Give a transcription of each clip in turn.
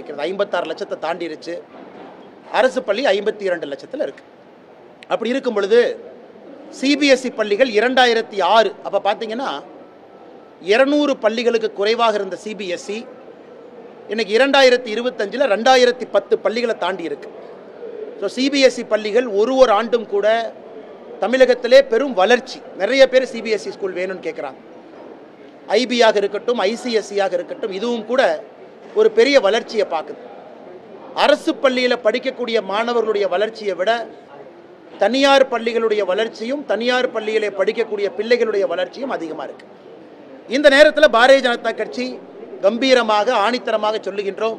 கொண்டிருக்கிறது. 56 லட்சத்தை தாண்டிருச்சு. அரசு பள்ளி 52 லட்சத்தில் இருக்கு. அப்படி இருக்கும் பொழுது சிபிஎஸ்இ பள்ளிகள் 2006 அப்போ பார்த்தீங்கன்னா 200 பள்ளிகளுக்கு குறைவாக இருந்த சிபிஎஸ்இ இன்னைக்கு 2025 2010 பள்ளிகளை தாண்டி இருக்கு. ஸோ சிபிஎஸ்இ பள்ளிகள் ஒரு ஆண்டும் கூட தமிழகத்திலே பெரும் வளர்ச்சி. நிறைய பேர் சிபிஎஸ்இ ஸ்கூல் வேணும்னு கேட்குறாங்க. ஐபியாக இருக்கட்டும், ஐசிஎஸ்சியாக இருக்கட்டும், இதுவும் கூட ஒரு பெரிய வளர்ச்சியை பார்க்குது. அரசு பள்ளியில் படிக்கக்கூடிய மாணவர்களுடைய வளர்ச்சியை விட தனியார் பள்ளிகளுடைய வளர்ச்சியும் தனியார் பள்ளியிலே படிக்கக்கூடிய பிள்ளைகளுடைய வளர்ச்சியும் அதிகமாக இருக்கு. இந்த நேரத்தில் பாரதிய ஜனதா கட்சி கம்பீரமாக ஆணித்தரமாக சொல்லுகின்றோம்,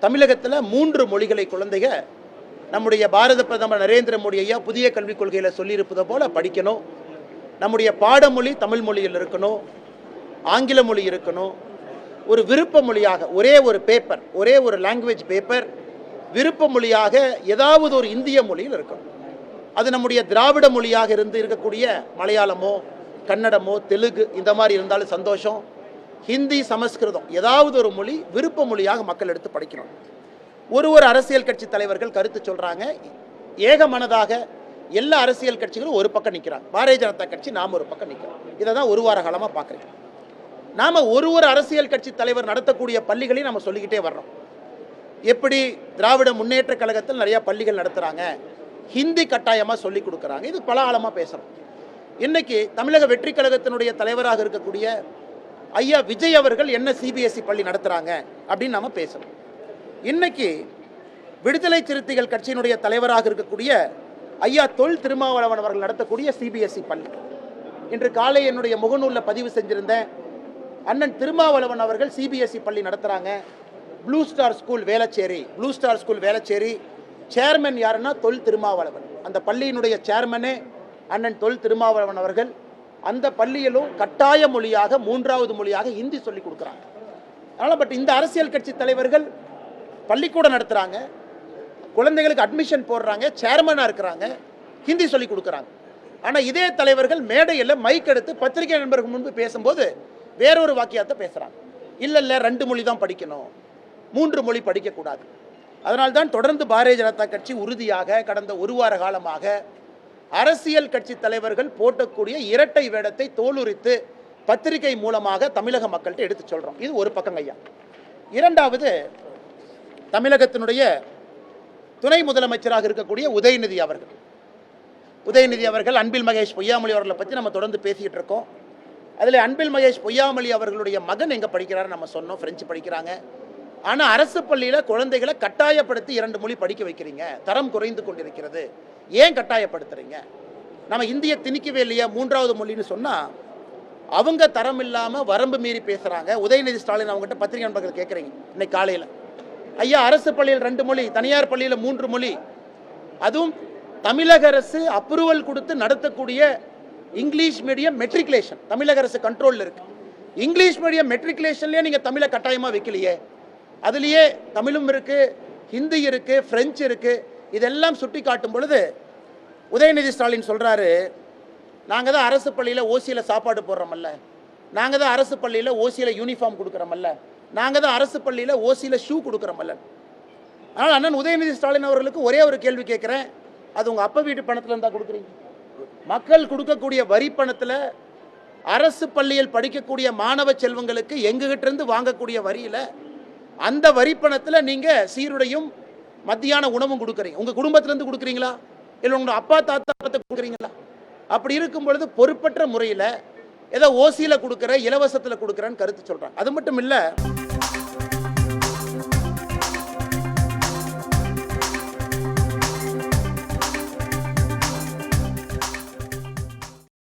தமிழகத்தில் 3 மொழிகளை குழந்தைங்க நம்முடைய பாரத பிரதமர் நரேந்திர மோடி ஐயா புதிய கல்விக் கொள்கையில் சொல்லியிருப்பது போல படிக்கணும். நம்முடைய பாடமொழி தமிழ் மொழியில் இருக்கணும், ஆங்கில மொழி இருக்கணும். ஒரு விருப்ப மொழியாக ஒரே ஒரு பேப்பர், ஒரே ஒரு லாங்குவேஜ் பேப்பர் விருப்ப மொழியாக ஏதாவது ஒரு இந்திய மொழியில் இருக்கணும். அது நம்முடைய திராவிட மொழியாக இருக்கக்கூடிய மலையாளமோ கன்னடமோ தெலுங்கு இந்த மாதிரி இருந்தாலும் சந்தோஷம். ஹிந்தி, சமஸ்கிருதம் ஏதாவது ஒரு மொழி விருப்ப மொழியாக மக்கள் எடுத்து படிக்கணும். ஒரு அரசியல் கட்சி தலைவர்கள் கருத்து சொல்றாங்க. ஏக மனதாக எல்லா அரசியல் கட்சிகளும் ஒரு பக்கம் நிற்கிறாங்க. பாரதிய ஜனதா கட்சி நாம் ஒரு பக்கம் நிற்கிறோம். இதை தான் ஒரு வார காலமாக பார்க்குறேன். நாம் ஒரு அரசியல் கட்சி தலைவர் நடத்தக்கூடிய பள்ளிகளையும் நம்ம சொல்லிக்கிட்டே வர்றோம். எப்படி திராவிட முன்னேற்ற கழகத்தில் நிறைய பள்ளிகள் நடத்துகிறாங்க, ஹிந்தி கட்டாயமாக சொல்லி கொடுக்குறாங்க. இது பல காலமாக பேசுகிறோம். இன்னைக்கு தமிழக வெற்றி கழகத்தினுடைய தலைவராக இருக்கக்கூடிய ஐயா விஜய் அவர்கள் என்ன சிபிஎஸ்இ பள்ளி நடத்துகிறாங்க அப்படின்னு நம்ம பேசணும். இன்னைக்கு விடுதலை சிறுத்தைகள் கட்சியினுடைய தலைவராக இருக்கக்கூடிய ஐயா தொல் திருமாவளவன் அவர்கள் நடத்தக்கூடிய சிபிஎஸ்இ பள்ளி. இன்று காலை என்னுடைய முகநூலில் பதிவு செஞ்சிருந்தேன். அண்ணன் திருமாவளவன் அவர்கள் சிபிஎஸ்இ பள்ளி நடத்துகிறாங்க. Blue star school Velachery chairman யாருன்னா தொல் திருமாவளவன். அந்த பள்ளியினுடைய சேர்மனே அண்ணன் தொல் திருமாவளவன் அவர்கள். அந்த பள்ளியிலும் கட்டாய மொழியாக 3வது மொழியாக ஹிந்தி சொல்லி கொடுக்குறாங்க. அதனால் பட் இந்த அரசியல் கட்சி தலைவர்கள் பள்ளிக்கூடம் நடத்துகிறாங்க, குழந்தைகளுக்கு அட்மிஷன் போடுறாங்க, சேர்மனாக இருக்கிறாங்க, ஹிந்தி சொல்லி கொடுக்குறாங்க. ஆனால் இதே தலைவர்கள் மேடையில் மைக் எடுத்து பத்திரிகை நண்பர்கள் முன்பு பேசும்போது வேறொரு வாக்கியத்தை பேசுகிறாங்க. இல்லை 2 மொழி தான் படிக்கணும், 3 மொழி படிக்கக்கூடாது. அதனால்தான் தொடர்ந்து பாரதிய ஜனதா கட்சி உறுதியாக கடந்த ஒரு வார காலமாக அரசியல் கட்சி தலைவர்கள் போட்டக்கூடிய இரட்டை வேடத்தை தோலுரித்து பத்திரிகை மூலமாக தமிழக மக்கள்கிட்ட எடுத்து சொல்கிறோம். இது ஒரு பக்கம் ஐயா. இரண்டாவது, தமிழகத்தினுடைய துணை முதலமைச்சராக இருக்கக்கூடிய உதயநிதி அவர்கள் அன்பில் மகேஷ் பொய்யாமொழி அவர்களை பற்றி நம்ம தொடர்ந்து பேசிக்கிட்டு இருக்கோம். அதில் அன்பில் மகேஷ் பொய்யாமொழி அவர்களுடைய மகன் எங்கே படிக்கிறாரு நம்ம சொன்னோம், பிரெஞ்சு படிக்கிறாங்க. ஆனால் அரசு பள்ளியில் குழந்தைகளை கட்டாயப்படுத்தி 2 மொழி படிக்க வைக்கிறீங்க, தரம் குறைந்து கொண்டிருக்கிறது, ஏன் கட்டாயப்படுத்துறீங்க? நம்ம இந்திய திணிக்கவே இல்லையா 3வது மொழின்னு சொன்னால் அவங்க தரம் இல்லாமல் வரம்பு மீறி பேசுகிறாங்க. உதயநிதி ஸ்டாலின் அவங்ககிட்ட பத்திரிகை நண்பர்கள் கேட்குறீங்க இன்னைக்கு காலையில், ஐயா அரசு பள்ளியில் 2 மொழி, தனியார் பள்ளியில் 3 மொழி, அதுவும் தமிழக அரசு அப்ரூவல் கொடுத்து நடத்தக்கூடிய இங்கிலீஷ் மீடியம் மெட்ரிகுலேஷன் தமிழக அரசு கண்ட்ரோலில் இருக்கு. இங்கிலீஷ் மீடியம் மெட்ரிகுலேஷன்லேயே நீங்கள் தமிழை கட்டாயமாக வைக்கலையே, அதுலேயே தமிழும் இருக்குது, ஹிந்தி இருக்குது, ஃப்ரெஞ்சு இருக்குது. இதெல்லாம் சுட்டி காட்டும் பொழுது உதயநிதி ஸ்டாலின் சொல்கிறாரு, நாங்கள் தான் அரசு பள்ளியில் ஓசியில் சாப்பாடு போடுறோமல்ல, நாங்கள் தான் அரசு பள்ளியில் ஓசியில் யூனிஃபார்ம் கொடுக்குறோமல்ல, நாங்கள் தான் அரசு பள்ளியில் ஓசியில் ஷூ கொடுக்குறோமல்ல. அதனால் அண்ணன் உதயநிதி ஸ்டாலின் அவர்களுக்கு ஒரே ஒரு கேள்வி கேட்குறேன், அது உங்கள் அப்பா வீட்டு பணத்தில் இருந்தால் கொடுக்குறீங்க? மக்கள் கொடுக்கக்கூடிய வரி பணத்தில் அரசு பள்ளியில் படிக்கக்கூடிய மாணவ செல்வங்களுக்கு எங்ககிட்ட இருந்து வாங்கக்கூடிய வரியில் அந்த வரி பணத்தில் நீங்கள் சீருடையும் மத்தியான உணவும் கொடுக்குறீங்க. உங்கள் குடும்பத்திலேருந்து கொடுக்குறீங்களா, இல்லை உங்கள் அப்பா தாத்தா கொடுக்குறீங்களா? அப்படி இருக்கும் பொழுது பொறுப்பற்ற முறையில் ஏதோ ஓசியில் கொடுக்குற, இலவசத்தில் கொடுக்குறேன்னு கருத்து சொல்கிறாங்க. அது மட்டும் இல்லை,